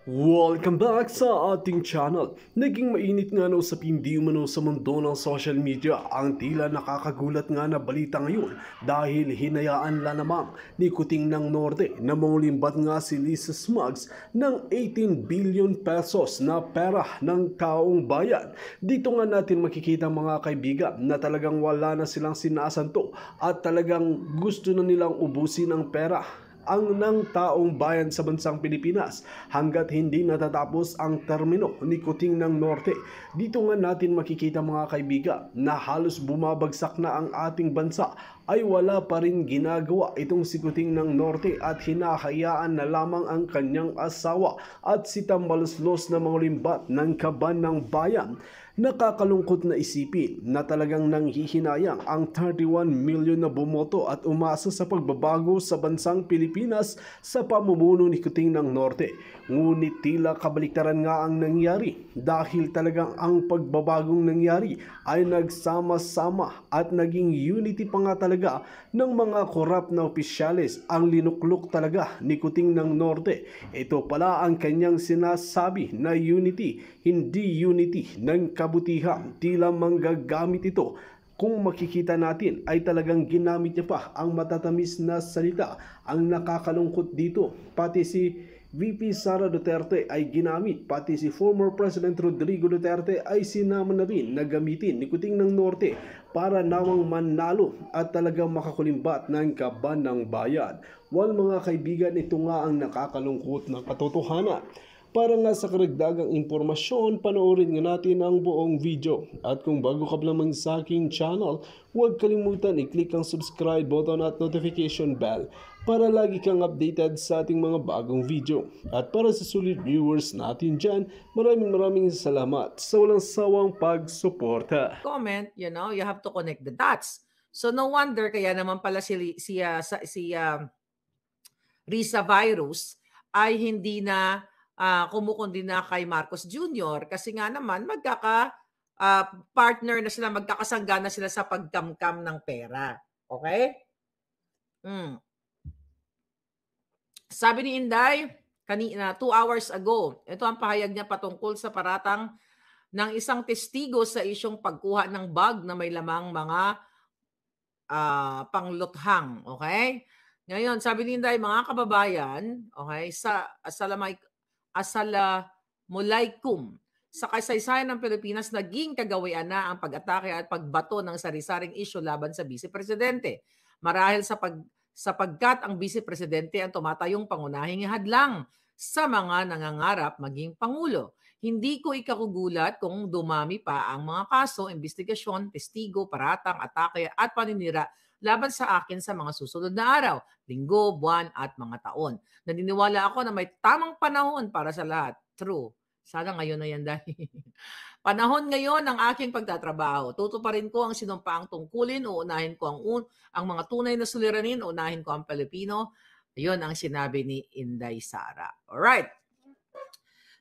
Welcome back sa ating channel. Naging mainit nga na usapin di umano sa mundo ng social media ang tila nakakagulat nga na balita ngayon dahil hinayaan la namang ni Kuting ng Norte na mangulimbat nga si Lisa Smugs ng 18 billion pesos na pera ng taong bayan. Dito nga natin makikita mga kaibigan na talagang wala na silang sinasanto at talagang gusto na nilang ubusin ang pera ang ng taong bayan sa bansang Pilipinas hanggat hindi natatapos ang termino ni Kuting ng Norte. Dito nga natin makikita mga kaibigan na halos bumabagsak na ang ating bansa ay wala pa rin ginagawa itong si Kuting ng Norte at hinahayaan na lamang ang kanyang asawa at si Tambaluslos na mga limbat ng kaban ng bayan. Nakakalungkot na isipin na talagang nanghihinayang ang 31 million na bumoto at umasa sa pagbabago sa bansang Pilipinas sa pamumuno ni Kuting ng Norte. Ngunit tila kabaliktaran nga ang nangyari dahil talagang ang pagbabagong nangyari ay nagsama-sama at naging unity pa nga talaga ng mga korap na opisyales ang linuklok talaga ni Kuting ng Norte. Ito pala ang kanyang sinasabi na unity, hindi unity ng kabutihan, tila manggagamit ito. Kung makikita natin ay talagang ginamit niya pa ang matatamis na salita. Ang nakakalungkot dito, pati si VP Sara Duterte ay ginamit, pati si former President Rodrigo Duterte ay sinama na rin na gamitin ni Kuting ng Norte para nawang manalo at talagang makakulimbat ng kaban ng bayan. Well mga kaibigan, ito nga ang nakakalungkot na katotohanan. Para nga sa karagdagang impormasyon, panoorin nga natin ang buong video. At kung bago ka pa lamang sa aking channel, huwag kalimutan i-click ang subscribe button at notification bell para lagi kang updated sa ating mga bagong video. At para sa sulit viewers natin dyan, maraming salamat sa walang sawang pagsuporta. Comment, you have to connect the dots. So no wonder kaya naman pala Risa Virus ay hindi na kumukundi na kay Marcos Jr. kasi nga naman partner na sila, magkakasangga na sila sa pagkamkam ng pera. Okay? Sabi ni Inday, kanina, 2 hours ago, ito ang pahayag niya patungkol sa paratang ng isang testigo sa isyong pagkuha ng bag na may lamang mga pangluthang. Okay? Ngayon, sabi ni Inday, mga kababayan, okay, Assalamualaikum. Sa kasaysayan ng Pilipinas, naging kagawian na ang pag-atake at pagbato ng sari-saring isyu laban sa Vice Presidente. Marahil sapagkat ang Vice Presidente ang tumatayong pangunahing hadlang sa mga nangangarap maging Pangulo. Hindi ko ikagugulat kung dumami pa ang mga kaso, investigasyon, testigo, paratang, atake at paninira laban sa akin sa mga susunod na araw, linggo, buwan at mga taon. Naniniwala ako na may tamang panahon para sa lahat. True. Sana ngayon na yan dahil. Panahon ngayon ng aking pagtatrabaho. Tutuparin ko ang sinumpaang tungkulin, uunahin ko ang mga tunay na suliranin, uunahin ko ang Pilipino. Ayun ang sinabi ni Inday Sara. Alright.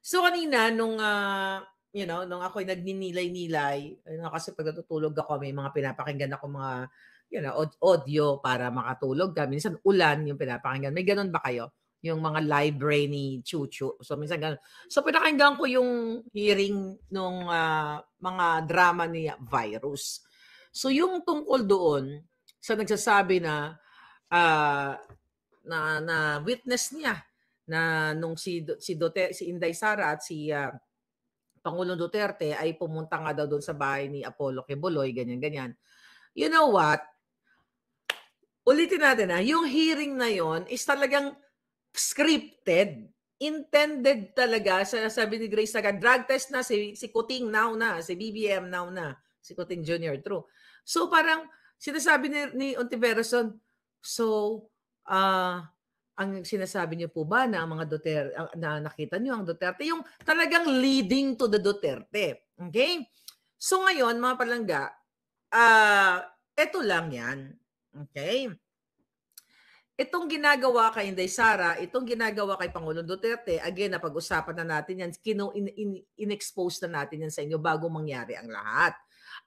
So kanina, nung ako'y nagninilay-nilay, kasi pag natutulog ako, may mga pinapakinggan ako mga audio para makatulog ka. Minsan ulan yung pinapakinggan. May ganun ba kayo? Yung mga live rainy chuchu. So minsan ganun. So pinakinggan ko yung hearing nung mga drama ni Virus. So yung tungkol doon sa nagsasabi na na witness niya na nung si Inday Sara at si Pangulong Duterte ay pumunta nga daw doon sa bahay ni Apollo Quiboloy, ganyan-ganyan. You know what? Ulitin natin yung hearing na yon is talagang scripted. Intended talaga, sabi ni Grace Sagan, drug test na, si Kuting now na, si BBM now na, si Kuting Jr. True. So parang sinasabi ni Ontiveroson, ang sinasabi niyo po ba na ang mga Duterte, na nakita niyo ang Duterte, yung talagang leading to the Duterte. Okay? So ngayon, mga palangga, eto lang yan. Okay? Itong ginagawa kay Inday Sara, itong ginagawa kay Pangulong Duterte, again, napag-usapan na natin yan, in-expose na natin yan sa inyo bago mangyari ang lahat.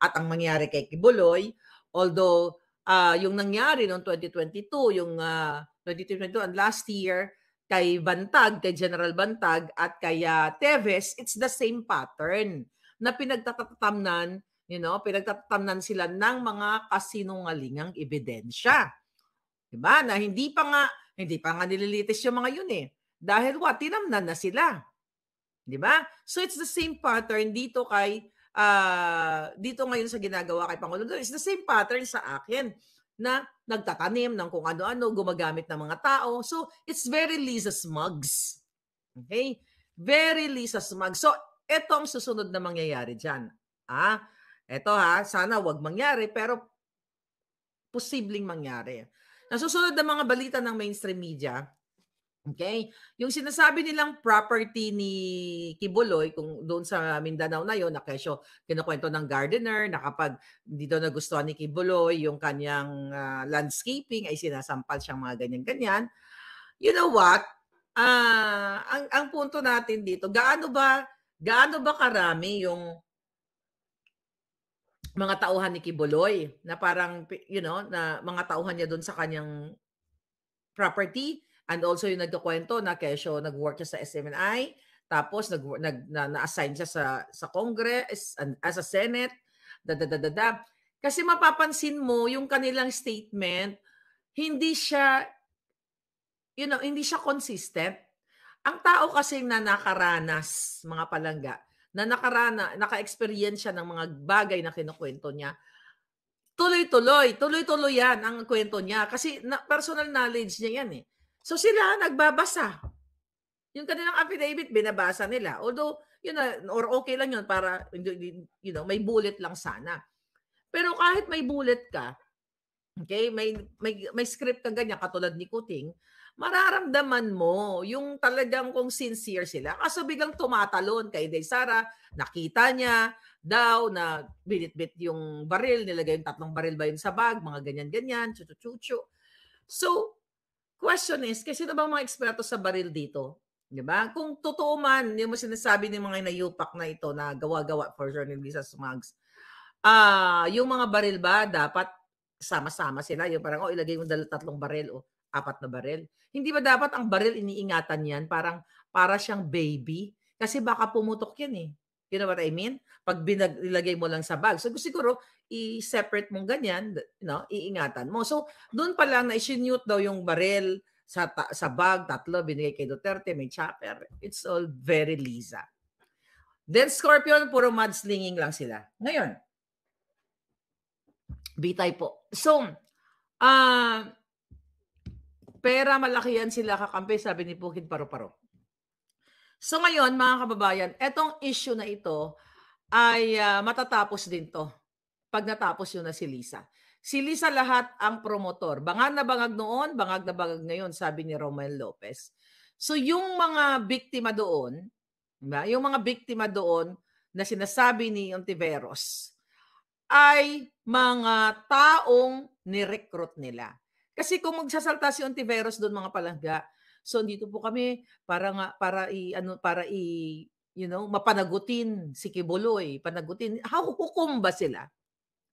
At ang mangyari kay Quiboloy, although yung nangyari noong 2022, yung 2022 and last year, kay Bantag, kay General Bantag at kay Teves, it's the same pattern na pinagtatatamnan, pinagtatatamnan sila ng mga kasinungalingang ebidensya. Diba? Na hindi pa nga nililitis yung mga yun eh. Dahil tinamnan na sila. Diba? So it's the same pattern dito dito ngayon sa ginagawa kay Pangulong Duterte. It's the same pattern sa akin na nagtatanim ng kung ano-ano, gumagamit ng mga tao. So, it's very Lisa Smugs. Okay? Very Lisa Smugs. So, ito ang susunod na mangyayari dyan. Ito sana wag mangyari, pero posibleng mangyari. Nasusunod na mga balita ng mainstream media, okay? Yung sinasabi nilang property ni Kibuloy, kung doon sa Mindanao na yon, na kesyo kinukwento ng gardener, na kapag hindi daw nagustuhan ni Kibuloy yung kanyang landscaping, ay sinasampal siyang mga ganyan-ganyan. You know what? Ang punto natin dito, gaano ba karami yung mga tauhan ni Kibuloy na parang, na mga tauhan niya doon sa kanyang property. And also yung nagkukwento na kesyo nag-work siya sa SMNI, tapos na-assign siya sa Congress, as a Senate, Kasi mapapansin mo yung kanilang statement, hindi siya consistent. Ang tao kasi na nakaranas, mga palangga, na naka-experience siya ng mga bagay na kinukwento niya, tuloy-tuloy yan ang kwento niya. Kasi personal knowledge niya yan eh. So sila nagbabasa. Yung kanilang affidavit, binabasa nila. Although, or okay lang yun para, may bullet lang sana. Pero kahit may bullet ka, okay, may script kang ganyan, katulad ni Kuting, mararamdaman mo yung talagang kung sincere sila. Kaso biglang tumatalon kay Inday Sara, nakita niya daw na binitbit yung baril, nilagay yung 3 baril ba yun sa bag, mga ganyan-ganyan, chuchu-chuchu. So, question is, kasi sino bang mga eksperto sa baril dito? Diba? Kung totoo man, yung sinasabi ng mga inayupak na ito na gawa-gawa for Journal Lisa Smugs, yung mga baril ba dapat sama-sama sila? Yung parang, ilagay mo 3 baril o 4 na baril. Hindi ba dapat ang baril iniingatan yan? Para siyang baby? Kasi baka pumutok yan eh. You know what I mean? Pag ilagay mo lang sa bag. So siguro, i-separate mong ganyan, iingatan mo. So, doon pa lang na isinute daw yung baril sa bag, 3, binigay kay Duterte, may chopper. It's all very Lisa. Then Scorpion, puro mudslinging lang sila. Ngayon, bitay po. So, pera malaki yan sila kakampi, sabi ni Bukid Paro-Paro. So ngayon, mga kababayan, etong issue na ito ay matatapos din to pag natapos yun na si Lisa. Si Lisa lahat ang promotor. Bangag na bangag noon, bangag na bangag ngayon, sabi ni Romel Lopez. So yung mga biktima doon, na sinasabi ni Ontiveros ay mga taong nirecruit nila. Kasi kung magsasalta si Ontiveros doon, mga palangga, so dito po kami para mapanagutin si Kibuloy, hukom ba sila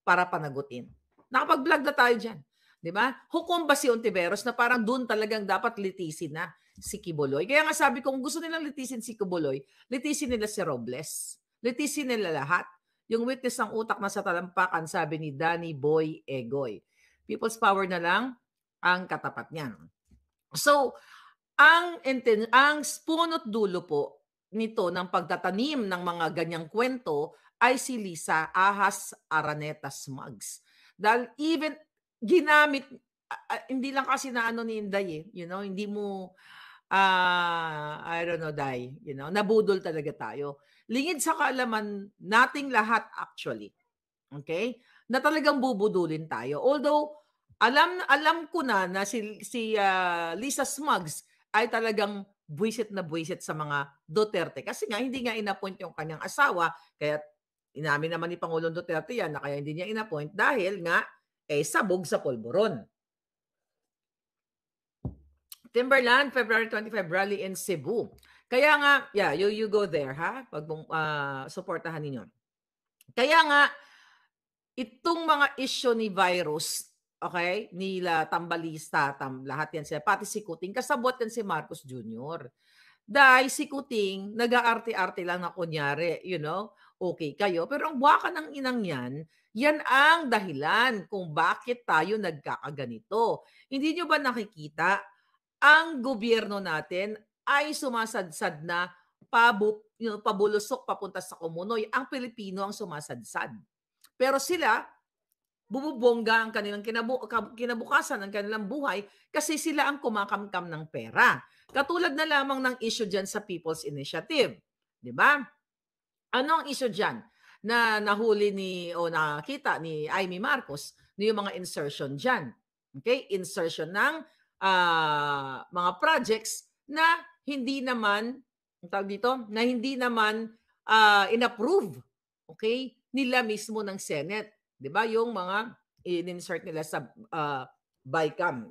para panagutin? Nakapag-vlog na tayo diyan, 'di ba? Hukom ba si Ontiveros na parang doon talagang dapat litisin na si Kibuloy? Kaya nga sabi ko, kung gusto nilang litisin si Kibuloy, litisin nila si Robles. Litisin nila lahat. Yung witness ng utak na sa talampakan, sabi ni Danny Boy Egoy. People's power na lang ang katapat niyan. So, ang punot dulo po nito ng pagtatanim ng mga ganyang kwento ay si Lisa Ahas Araneta Smugs. Dahil even ginamit, hindi lang kasi na ni Inday hindi mo, I don't know, Day, nabudol talaga tayo. Lingid sa kaalaman nating lahat actually, okay, na talagang bubudulin tayo. Although, alam ko na si Lisa Smugs ay talagang buwisit na buwisit sa mga Duterte. Kasi nga, hindi nga inappoint yung kanyang asawa. Kaya inamin naman ni Pangulong Duterte yan na kaya hindi niya inappoint dahil nga, sabog sa polvoron. Timberland, February 25, rally in Cebu. Kaya nga, you go there, ha? Pag supportahan ninyo. Kaya nga, itong mga issue ni virus, okay, nila Tambalista, lahat yan sila, pati si Kuting, kasabot yan si Marcos Jr. Dahil si Kuting, nag-aarte-arte lang na kunyari, okay kayo. Pero ang buwaka ng inang yan ang dahilan kung bakit tayo nagkakaganito. Hindi nyo ba nakikita, ang gobyerno natin ay sumasadsad na pabulusok papunta sa kumunoy. Ang Pilipino ang sumasadsad. Pero sila, bububongga ang kanilang kinabukasan ng kanilang buhay kasi sila ang kumakamkam ng pera. Katulad na lamang ng issue dyan sa People's Initiative. Di ba? Ano ang issue dyan na nahuli o nakita ni Amy Marcos yung mga insertion dyan? Okay? Insertion ng mga projects na hindi naman, na hindi naman inapprove, okay, nila mismo ng Senate. 'Di ba? Yung mga in-insert nila sa BICAM,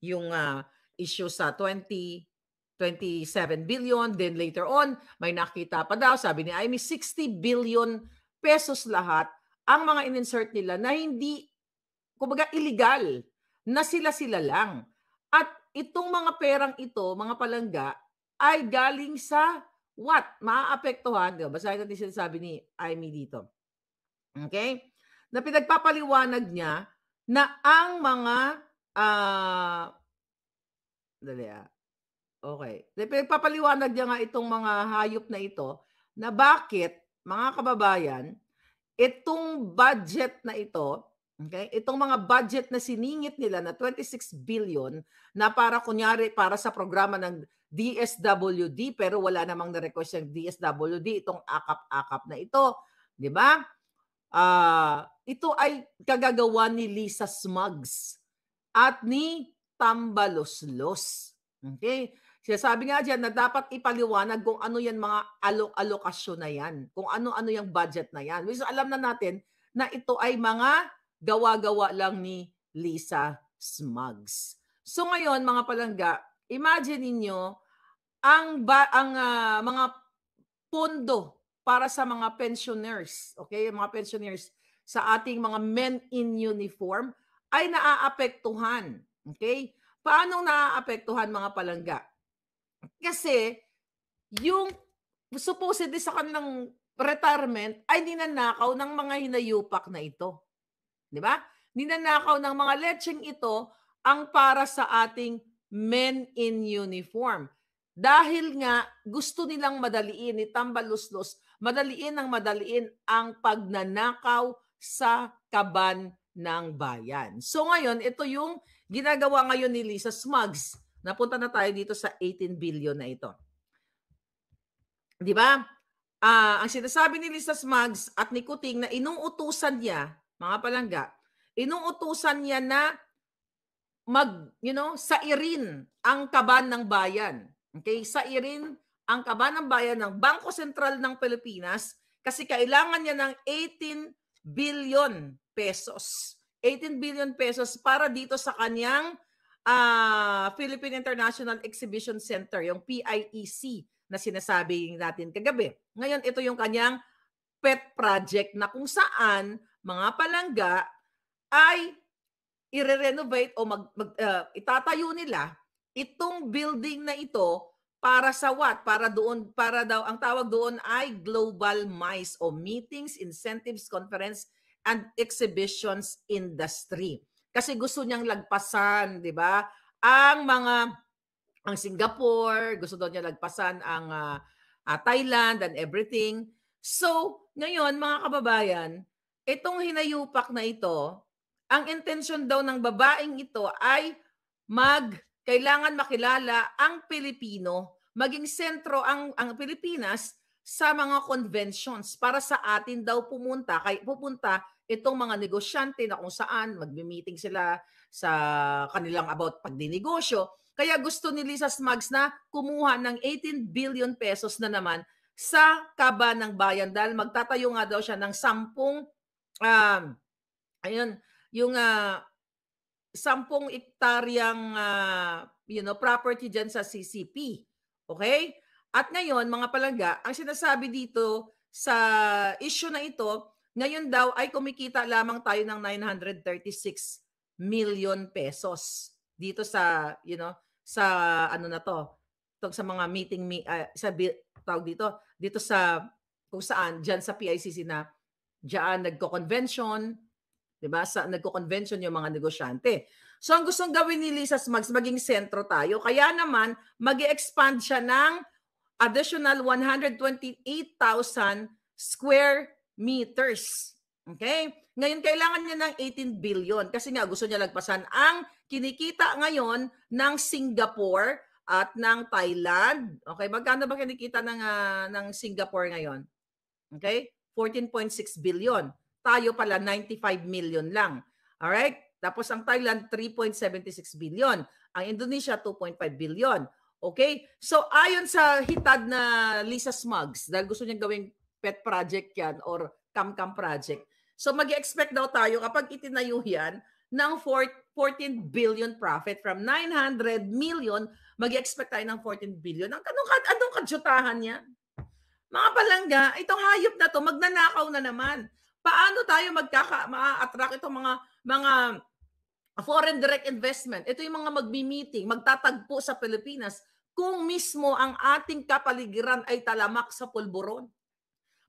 yung issue sa 27 billion, then later on may nakita pa daw, sabi ni Amy, 60 billion pesos lahat ang mga in-insert nila na hindi, kumbaga, illegal, na sila-sila lang. At itong mga perang ito, mga palangga, ay galing sa what? Maaapektuhan, di ba? Basahin natin sinasabi ni Amy dito. Okay? Na pinagpapaliwanag niya na ang mga okay. Pinagpapaliwanag niya nga itong mga hayop na ito na bakit, mga kababayan, itong budget na ito, okay, itong mga budget na siningit nila na 26 billion na para kunyari para sa programa ng DSWD, pero wala namang na-request yung DSWD, itong akap-akap na ito, di ba? Ito ay kagagawa ni Lisa Smugs at ni Tambaloslos. Okay? Sabi nga dyan na dapat ipaliwanag kung ano yan mga alokasyon na yan, kung ano-ano yung budget na yan. Which alam na natin na ito ay mga gawa-gawa lang ni Lisa Smugs. So ngayon, mga palangga, imagine ninyo ang mga pondo para sa mga pensioners, okay? Mga pensioners sa ating mga men in uniform ay naaapektuhan, okay? Paano naaapektuhan, mga palangga? Kasi yung supposedly sa kanilang retirement ay ninanakaw ng mga hinayupak na ito. Di ba? Ninanakaw ng mga lecheng ito ang para sa ating men in uniform. Dahil nga gusto nilang madaliin ni Tambaluslos, madaliin ang pagnanakaw sa kaban ng bayan. So ngayon, ito yung ginagawa ngayon ni Lisa Smugs. Napunta na tayo dito sa 18 billion na ito. Di ba? Ang sinasabi ni Lisa Smugs at ni Kuting na inuutusan niya, mga palangga, inuutusan niya na sairin ang kaban ng bayan. Okay? Sairin ang kaban ng bayan ng Bangko Sentral ng Pilipinas kasi kailangan niya ng 18 billion pesos. 18 billion pesos para dito sa kanyang Philippine International Exhibition Center, yung PIEC na sinasabi natin kagabi. Ngayon, ito yung kanyang pet project na kung saan mga palangga ay i-renovate o itatayo nila itong building na ito para sa what? Para daw, ang tawag doon ay Global MICE o Meetings, Incentives, Conference, and Exhibitions Industry. Kasi gusto niyang lagpasan, di ba? Ang Singapore, gusto daw niya lagpasan ang Thailand and everything. So, ngayon, mga kababayan, itong hinayupak na ito, ang intention daw ng babaeng ito ay kailangan makilala ang Pilipino, maging sentro ang Pilipinas sa mga conventions para sa atin daw pupunta itong mga negosyante na kung saan magmi-meeting sila sa kanilang about pagdinegosyo. Kaya gusto ni Lisa Smugs na kumuha ng 18 billion pesos na naman sa kaban ng bayan dahil magtatayo nga daw siya ng 10 hektaryang property dyan sa CCP. Okay? At ngayon, mga palangga, ang sinasabi dito sa issue na ito, ngayon daw ay kumikita lamang tayo ng 936 million pesos dito sa sa ano na to, sa mga tawag dito sa kung saan diyan sa PICC na diyan nagko-convention, 'di ba? Sa nagko-convention yung mga negosyante. So ang gustong gawin ni Lisa Smugs, maging sentro tayo. Kaya naman mag-expand siya ng additional 128,000 square meters. Okay? Ngayon, kailangan niya ng 18 billion kasi nga gusto niya lagpasan ang kinikita ngayon ng Singapore at ng Thailand. Okay? Magkano ba kinikita ng Singapore ngayon? Okay? 14.6 billion. Tayo pala 95 million lang. Alright? Tapos ang Thailand 3.76 billion. Ang Indonesia 2.5 billion. Okay? So ayon sa hitad na Lisa Smugs, dahil gusto niya gawing pet project yan or cam-cam project. So mag-expect daw tayo kapag itinayo yan ng 14 billion profit from 900 million, mag-expect tayo ng 14 billion. Anong kadyutahan yan? Mga palangga, itong hayop na to magnanakaw na naman. Paano tayo ma-attract itong mga foreign direct investment? Ito yung mga magbi-meeting, magtatagpo sa Pilipinas kung mismo ang ating kapaligiran ay talamak sa pulburon.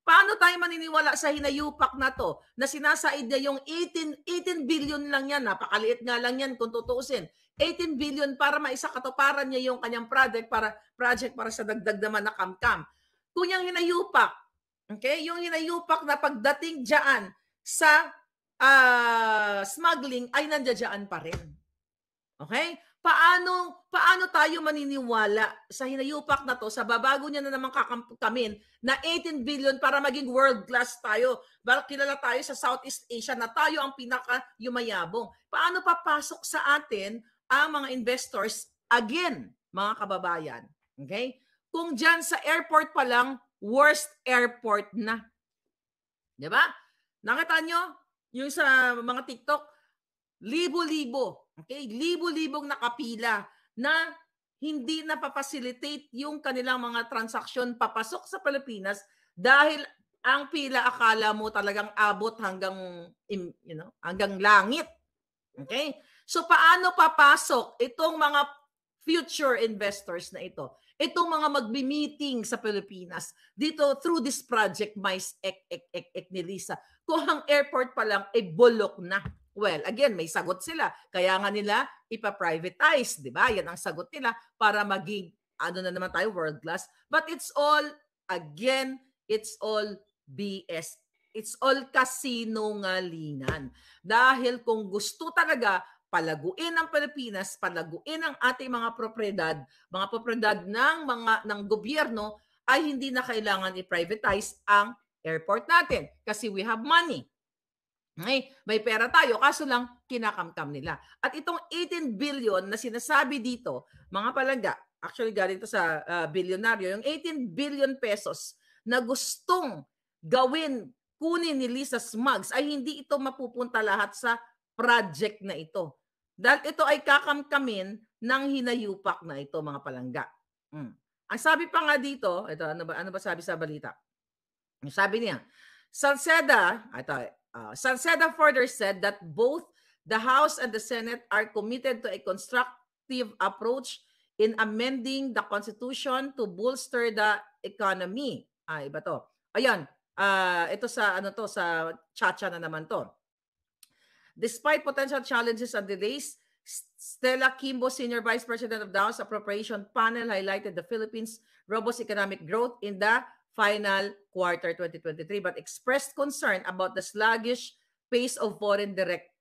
Paano tayo maniniwala sa hinayupak na to na sinasaid niya yung 18 billion lang yan, napakaliit nga lang yan kung tutuusin. 18 billion para maisakatuparan niya yung kanyang project para sa dagdag naman na kam-kam. Kung yung hinayupak, okay, yung hinayupak na pagdating diyan sa smuggling ay nandiyan pa rin. Okay? Paano tayo maniniwala sa hinayupak na to, sa babago niya na naman kakamkamin na 18 billion para maging world class tayo? Kilala tayo sa Southeast Asia na tayo ang pinaka-yumayabong. Paano papasok sa atin ang mga investors again, mga kababayan? Okay? Kung dyan sa airport pa lang, worst airport na. Di ba? Nakita nyo? Yung sa mga TikTok, libo-libo. Okay? Libo-libong nakapila na hindi na-facilitate yung kanilang mga transaksyon papasok sa Pilipinas dahil ang pila akala mo talagang abot hanggang langit. Okay? So paano papasok itong mga future investors na ito? Itong mga magbi-meeting sa Pilipinas dito through this project ni Lisa. Kung ang airport pa lang ay bulok na. Well, again, may sagot sila. Kaya nga nila ipa-privatize, di ba? Yan ang sagot nila para maging, na naman tayo, world class. But it's all, again, it's all BS. It's all kasinungalingan. Dahil kung gusto talaga palaguin ang Pilipinas, palaguin ang ating mga propriedad ng gobyerno, ay hindi na kailangan i-privatize ang airport natin kasi we have money. May pera tayo, kaso lang kinakamkam nila. At itong 18 billion na sinasabi dito, mga palangga, actually galing ito sa bilyonaryo, yung 18 billion pesos na gustong kunin ni Lisa Smugs ay hindi ito mapupunta lahat sa project na ito. Dahil ito ay kakamkamin ng hinayupak na ito, mga palangga. Ang sabi pa nga dito, ito, ano ba sabi sa balita? Sabi niya, Salceda further said that both the House and the Senate are committed to a constructive approach in amending the Constitution to bolster the economy. Iba to. Ayan, ito sa sa Chacha na naman to. Despite potential challenges and delays, Stella Kimbo, Senior Vice President of the House Appropriation Panel, highlighted the Philippines' robust economic growth in the final quarter 2023, but expressed concern about the sluggish pace of foreign direct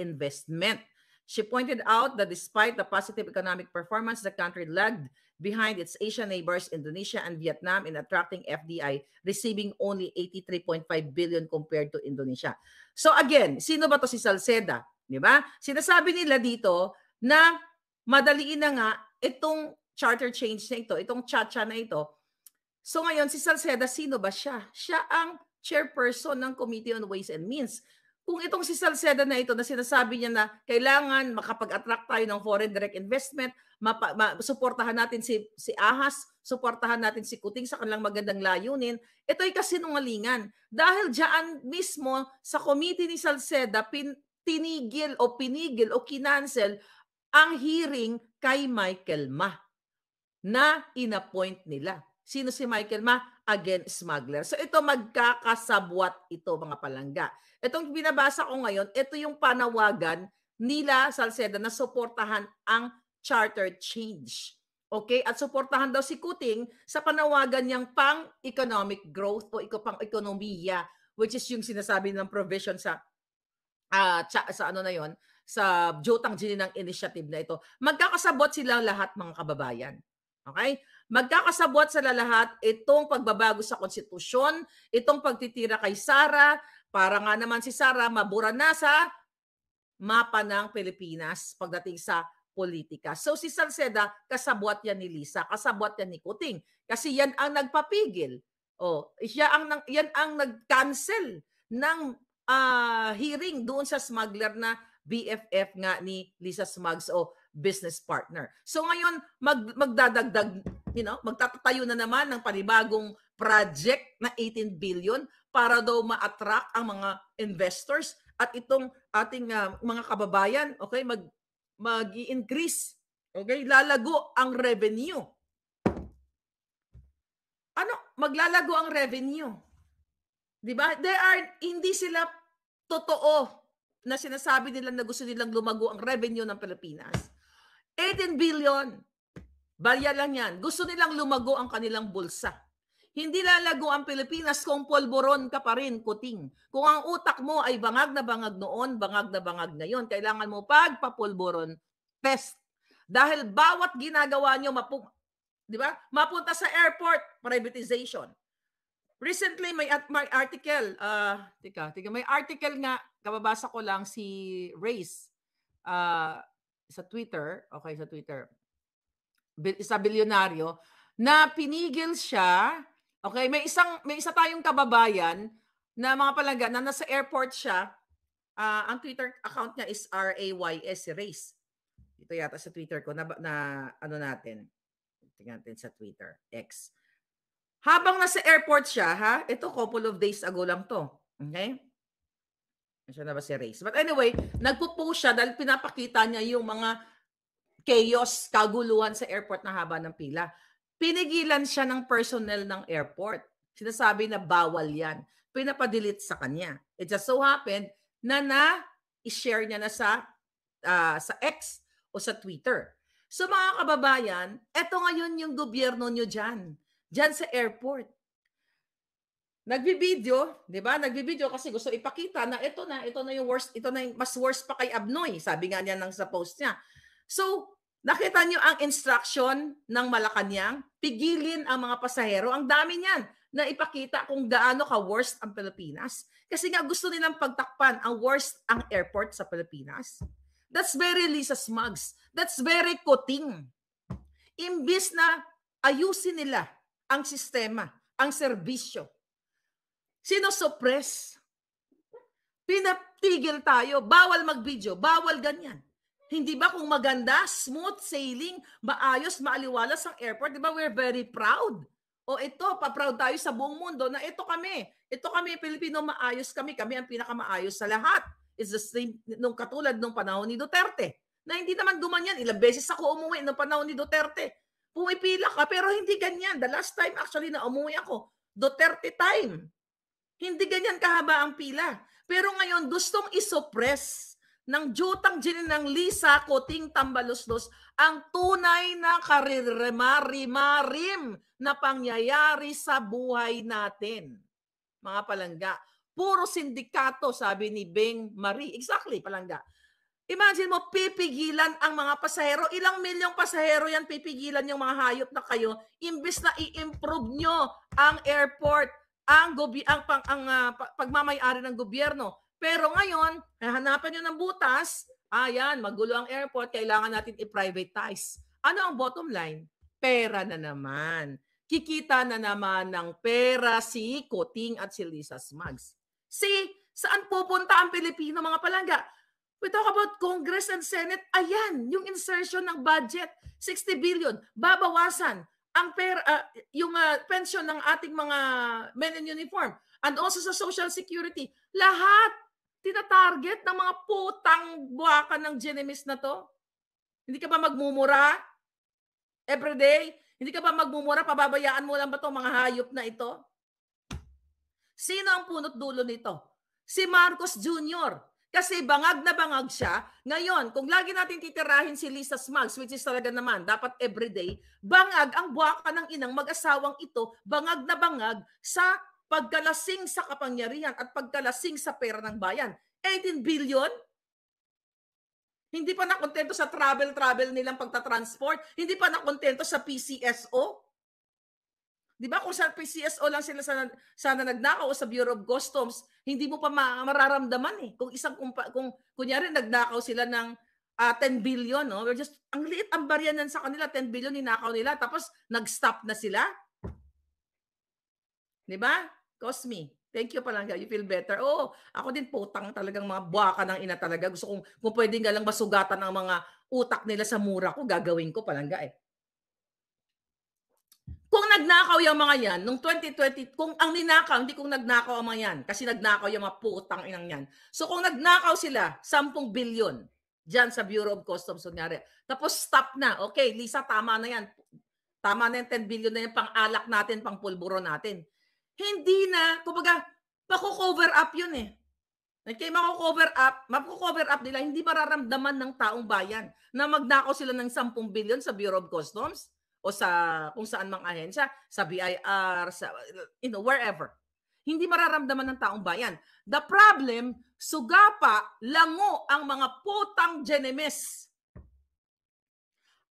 investment. She pointed out that despite the positive economic performance, the country lagged behind its Asian neighbors, Indonesia and Vietnam, in attracting FDI, receiving only 83.5 billion compared to Indonesia. So again, sino ba to si Salceda? Di ba? Sinasabi nila dito na madaliin na nga itong charter change na ito, itong Chacha na ito. So ngayon, si Salceda, sino ba siya? Siya ang chairperson ng Committee on Ways and Means. Kung itong si Salceda na ito na sinasabi niya na kailangan makapag-attract tayo ng foreign direct investment, suportahan natin si Ahas, suportahan natin si Kuting sa kanilang magandang layunin, ito ay kasinungalingan. Dahil diyan mismo sa committee ni Salceda, tinigil o pinigil o kinancel ang hearing kay Michael Ma na inappoint nila. Sino si Michael Ma? Again, smuggler. So ito magkakasabwat ito mga palangga. Itong binabasa ko ngayon, ito yung panawagan nila Salceda na suportahan ang charter change. Okay? At suportahan daw si Kuting sa panawagan niyang pang-economic growth o pang-ekonomiya, which is yung sinasabi ng provision sa ano na yon, sa Jotang Gininang initiative na ito. Magkakasabot sila lahat mga kababayan. Okay? Magkakasabot sila lahat itong pagbabago sa konstitusyon, itong pagtitira kay Sara, para nga naman si Sara mabura na sa mapa ng Pilipinas pagdating sa politika. So si Salceda, kasabwat yan ni Lisa, kasabwat yan ni Kuting. Kasi yan ang nagpapigil. Yan ang nag-cancel ng hearing doon sa smuggler na BFF nga ni Lisa Smugs o business partner. So ngayon, magdadagdag, magtatayo na naman ng panibagong project na 18 billion para daw ma-attract ang mga investors at itong ating mga kababayan, okay, mag-i-increase, okay, lalago ang revenue. Maglalago ang revenue. 'Di ba? Hindi sila totoo na sinasabi nila na gusto nilang lumago ang revenue ng Pilipinas. 18 billion. Barya lang yan. Gusto nilang lumago ang kanilang bulsa. Hindi lalago ang Pilipinas kung polboron ka pa rin, Kuting. Kung ang utak mo ay bangag na bangag noon, bangag na bangag ngayon, kailangan mo pagpapolboron test. Dahil bawat ginagawa nyo, di ba? Mapunta sa airport, privatization. Recently, may article, may article nga, kababasa ko lang si Race sa Twitter, okay, sa Twitter, isa bilyonaryo, na pinigil siya, okay, may isa tayong kababayan na mga palangga, na nasa airport siya, ang Twitter account niya is RAYS, Race. Ito yata sa Twitter ko, na ano natin, tingnan natin sa Twitter, X. Habang nasa airport siya, ito couple of days ago lang to. Okay? Siya na ba si Race? But anyway, nagpo-post siya dahil pinapakita niya yung mga chaos, kaguluhan sa airport na haba ng pila. Pinigilan siya ng personnel ng airport. Sinasabi na bawal yan. Pinapadelete sa kanya. It just so happened na i-share niya na sa X o sa Twitter. So mga kababayan, eto ngayon yung gobyerno nyo dyan sa airport. Nagbibideo, 'di ba? Nagbibideo kasi gusto ipakita na ito na yung worst, ito na yung mas worst pa kay Abnoy, sabi nga niya nang sa post niya. So, nakita niyo ang instruction ng Malacanang, pigilin ang mga pasahero. Ang dami niyan na ipakita kung gaano ka worst ang Pilipinas. Kasi nga gusto nilang pagtakpan ang worst ang airport sa Pilipinas. That's very Lisa Smugs. That's very Kuting. Imbis na ayusin nila ang sistema, ang serbisyo, sinosuppress. Pinatigil tayo. Bawal mag-video. Bawal ganyan. Hindi ba kung maganda, smooth sailing, maayos, maaliwalas ang airport, di ba we're very proud? O ito, pa-proud tayo sa buong mundo na ito kami, Pilipino, maayos kami ang pinakamaayos sa lahat. It's the same, nung katulad nung panahon ni Duterte, na hindi naman gumanyan. Ilang beses ako umuwi nung panahon ni Duterte. Pumipila ka, pero hindi ganyan. The last time actually na umuwi ako, Duterte time. Hindi ganyan kahaba ang pila. Pero ngayon, gustong isuppress ng Jotang Gininang Lisa Kuting Tambaloslos ang tunay na karirima-rimarim na pangyayari sa buhay natin. Mga palangga, puro sindikato, sabi ni Beng Marie. Exactly, palangga. Imagine mo, pipigilan ang mga pasahero. Ilang milyong pasahero yan pipigilan yung mga hayop na kayo. Imbis na i-improve nyo ang airport, ang pagmamayari ng gobyerno. Pero ngayon, hanapan nyo ng butas, ayan, magulo ang airport, kailangan natin i-privatize. Ano ang bottom line? Pera na naman. Kikita na naman ng pera si Kuting at si Lisa Smugs. See, saan pupunta ang Pilipino, mga palangga? We talk about Congress and Senate. Ayan, yung insertion ng budget, 60 billion, babawasan ang yung pension ng ating mga men in uniform and also sa Social Security. Lahat Tina-target ng mga putang buwakan ng Genemis na to? Hindi ka ba magmumura everyday? Hindi ka ba magmumura? Pababayaan mo lang ba itong mga hayop na ito? Sino ang punot dulo nito? Si Marcos Jr. Kasi bangag na bangag siya. Ngayon, kung lagi natin titirahin si Lisa Smugs, which is talaga naman, dapat everyday, bangag ang buwaka ng inang mag-asawang ito, bangag na bangag sa pagkalasing sa kapangyarihan at pagkalasing sa pera ng bayan. 18 billion? Hindi pa nakontento sa travel nilang pagta-transport? Hindi pa nakontento sa PCSO? Di ba kung sa PCSO lang sila sana nagnakaw o sa Bureau of Customs, hindi mo pa mararamdaman eh. Kung kunyari nagnakaw sila ng 10 billion, no? We're just, ang liit ang baryanan sa kanila, 10 billion ninakaw nila, tapos nag-stop na sila. Di ba? Cosme, thank you palangga. You feel better? Oo, ako din putang talagang mga buwaka ng ina talaga. Gusto kong, kung pwedeng nga lang masugatan ang mga utak nila sa mura ko, gagawin ko palangga eh. Kung nagnakaw yung mga yan, nung 2020, kung ang ninakaw, hindi kung nagnakaw ang mga yan, kasi nagnakaw yung mga putang inang yan. So kung nagnakaw sila, 10 billion, dyan sa Bureau of Customs, kunyari, tapos stop na, okay, Lisa, tama na yan. Tama na yung 10 billion na yan, pang-alak natin, pang-pulburo natin. Hindi na, kumbaga, mako-cover up yun eh. Okay, mako-cover up nila, hindi mararamdaman ng taong bayan na magnakaw sila ng 10 billion sa Bureau of Customs o sa kung saan mang ahensya, sa BIR, sa wherever. Hindi mararamdaman ng taong bayan. The problem, sugapa, lango ang mga putang Genemis.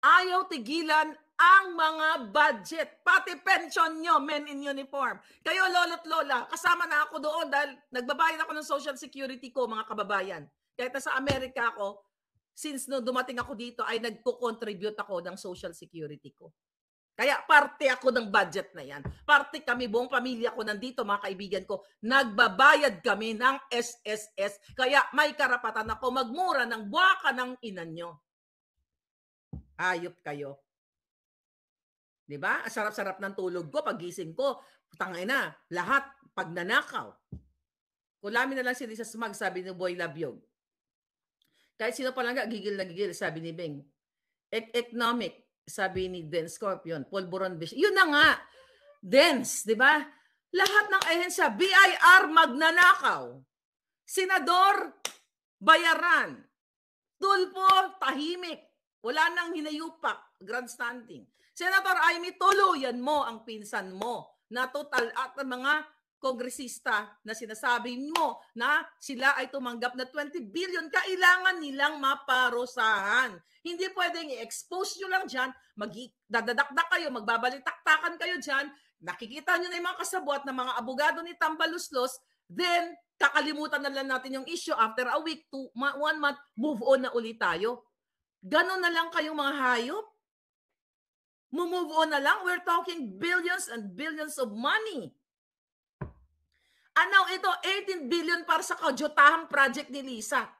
Ayaw tigilan ang mga budget, pati pension nyo, men in uniform. Kayo, lolo't lola, kasama na ako doon dahil nagbabayad ako ng social security ko, mga kababayan. Kahit sa Amerika ako, since no dumating ako dito, ay nagko-contribute ako ng social security ko. Kaya parte ako ng budget na yan. Parte kami, buong pamilya ko nandito, mga kaibigan ko, nagbabayad kami ng SSS. Kaya may karapatan ako magmura ng buwaka ng inan nyo. Hayop kayo. Diba? Ang sarap-sarap ng tulog ko, pagising ko, tangay na, lahat pagnanakaw. Kulamin na lang si Lisa Smug, sabi ni Boy Labiog. Kahit sino pa lang gigil na gigil, sabi ni Beng. Economic, sabi ni Den Scorpion, Polboron Vision. Yun na nga, Dens, di ba? Lahat ng ahensya, BIR magnanakaw. Senador, bayaran. Tulpo, tahimik. Wala nang hinayupak, grandstanding. Senator Amy, tuluyan mo ang pinsan mo na total at mga kongresista na sinasabi mo na sila ay tumanggap na 20 billion, kailangan nilang maparusahan. Hindi pwedeng i-expose nyo lang dyan, dadadakdak kayo, magbabalitaktakan kayo dyan, nakikita nyo na yung mga kasabwat ng mga abogado ni Tambaluslos, then kakalimutan na lang natin yung issue after a week, 1 month, move on na ulit tayo. Ganon na lang kayong mga hayop. Move on na lang. We're talking billions and billions of money. Ano ito? 18 billion para sa kadyotahang project ni Lisa.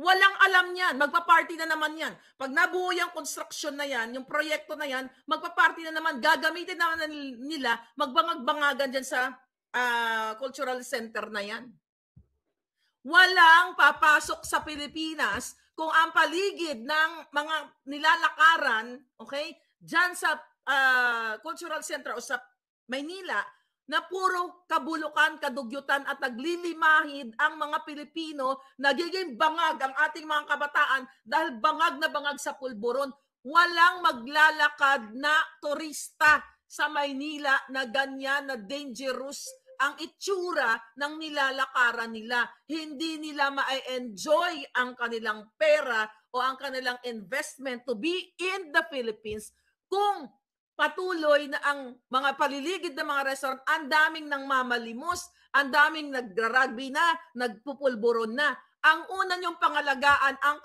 Walang alam yan. Magpa-party na naman yan. Pag nabuo yung construction na yan, yung proyekto na yan, magpa-party na naman. Gagamitin naman nila, magbangag-bangagan dyan sa cultural center na yan. Walang papasok sa Pilipinas kung ang paligid ng mga nilalakaran, okay, dyan sa cultural center o sa Maynila, na puro kabulukan, kadugyutan at naglilimahid ang mga Pilipino, nagiging bangag ang ating mga kabataan dahil bangag na bangag sa pulburon. Walang maglalakad na turista sa Maynila na ganyan na dangerous ang itsura ng nilalakaran nila. Hindi nila ma-enjoy ang kanilang pera o ang kanilang investment to be in the Philippines kung patuloy na ang mga paliligid ng mga restaurant, ang daming nang mamalimos, ang daming nagra-rugby na, nagpupulburon na. Ang una niyong pangalagaan, ang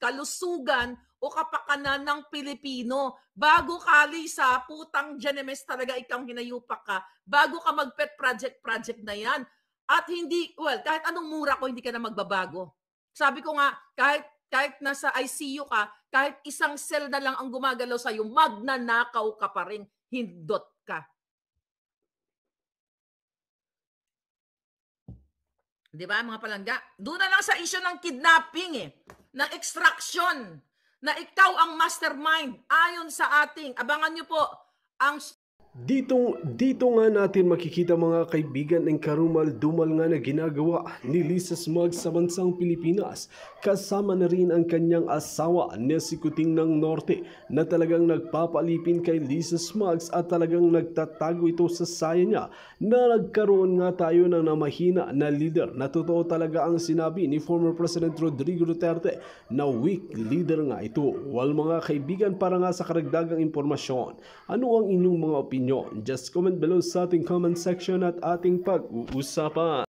kalusugan o kapakanan ng Pilipino. Bago kali sa putang Genemis talaga ikaw hinayupak ka, bago ka mag-pet project na yan. At hindi, well, kahit anong mura ko, hindi ka na magbabago. Sabi ko nga, kahit nasa ICU ka, kahit isang cell na lang ang gumagalaw sa'yo, magnanakaw ka pa rin, hindot ka. Di ba mga palangga? Doon na lang sa issue ng kidnapping ng extraction, na ikaw ang mastermind ayon sa ating, abangan nyo po, ang Dito nga natin makikita mga kaibigan ng karumal-dumal nga na ginagawa ni Lisa Smug sa bansang Pilipinas. Kasama na rin ang kanyang asawa na si Kuting ng Norte na talagang nagpapalipin kay Lisa Smugs at talagang nagtatago ito sa saya niya na nagkaroon nga tayo ng namahina na leader na totoo talaga ang sinabi ni former President Rodrigo Duterte na weak leader nga ito. Well mga kaibigan, para nga sa karagdagang impormasyon, ano ang inyong mga opinion? Just comment below sa ating comment section at ating pag-uusapan.